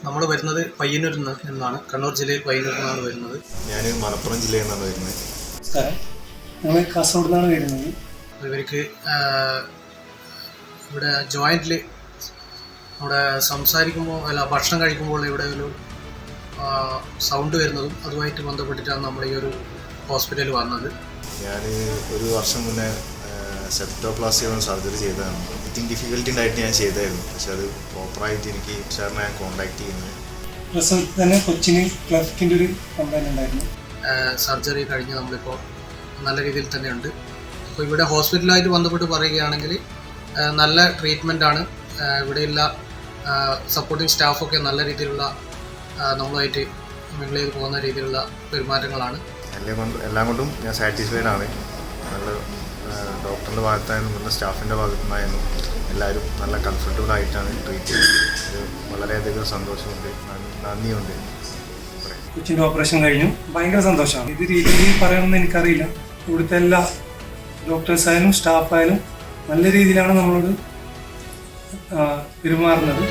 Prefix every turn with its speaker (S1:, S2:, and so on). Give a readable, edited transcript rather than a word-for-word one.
S1: നമ്മൾ വരുന്നത് പയ്യന്നൂരിൽ നിന്നാണ്, കണ്ണൂർ ജില്ലയിൽ പയ്യന്നൂരിൽ നിന്നാണ് വരുന്നത്.
S2: ഞാൻ മലപ്പുറം ജില്ലയിൽ നിന്നാണ് വരുന്നത്.
S3: നമസ്കാരം, ഞങ്ങൾ കാസർഗോഡ് നിന്നാണ് വരുന്നത്.
S1: ഇവർക്ക് ഇവിടെ ജോയിൻറ്റിൽ അവിടെ സംസാരിക്കുമ്പോൾ ഭക്ഷണം കഴിക്കുമ്പോൾ ഇവിടെ ഒരു സൗണ്ട് വരുന്നതും അതുമായിട്ട് ബന്ധപ്പെട്ടിട്ടാണ് നമ്മൾ ഈ ഒരു ഹോസ്പിറ്റലിൽ വന്നത്.
S2: ഞാൻ ഒരു വർഷം മുന്നേ സെപ്റ്റോപ്ലാസ്റ്റി സർജറി ചെയ്തതാണ്. ബ്രീത്തിങ് ഡിഫിക്കൽറ്റി ഉണ്ടായിട്ട് ഞാൻ ചെയ്തായിരുന്നു. പക്ഷെ അത് പ്രോപ്പറായിട്ട് എനിക്ക് സാറിനെ ഞാൻ കോൺടാക്ട് ചെയ്യുന്നത്
S3: പ്രസവത്തിൽ തന്നെ കൊച്ചിന് ക്ലഫ്റ്റിൻ്റെ ഒരു കംപ്ലൈൻറ്റ് ഉണ്ടായിരുന്നു.
S1: സർജറി കഴിഞ്ഞ് നമ്മളിപ്പോൾ നല്ല രീതിയിൽ തന്നെയുണ്ട്. അപ്പോൾ ഇവിടെ ഹോസ്പിറ്റലായിട്ട് ബന്ധപ്പെട്ട് പറയുകയാണെങ്കിൽ നല്ല ട്രീറ്റ്മെൻറ്റാണ്. ഇവിടെയുള്ള സപ്പോർട്ടിങ് സ്റ്റാഫൊക്കെ നല്ല രീതിയിലുള്ള നമ്മളുമായിട്ട് മിങ്കിൾ ചെയ്ത് പോകുന്ന രീതിയിലുള്ള പെരുമാറ്റങ്ങളാണ്.
S2: എല്ലാം കൊണ്ടും ഞാൻ സാറ്റിസ്ഫൈഡ് ആണ്. നല്ല ഡോക്ടറിൻ്റെ ഭാഗത്തായാലും പിന്നെ സ്റ്റാഫിൻ്റെ ഭാഗത്തുനിന്നായാലും എല്ലാവരും നല്ല കംഫർട്ടബിൾ ആയിട്ടാണ് ട്രീറ്റ് ചെയ്യുന്നത്. വളരെയധികം സന്തോഷമുണ്ട്, നന്ദിയുണ്ട്.
S3: കൊച്ചിൻ്റെ ഓപ്പറേഷൻ കഴിഞ്ഞു, ഭയങ്കര സന്തോഷമാണ്. ഇത് രീതിയിൽ പറയണമെന്ന് എനിക്കറിയില്ല. ഇവിടുത്തെ എല്ലാ ഡോക്ടേഴ്സായാലും സ്റ്റാഫായാലും നല്ല രീതിയിലാണ് നമ്മളോട് പെരുമാറുന്നത്.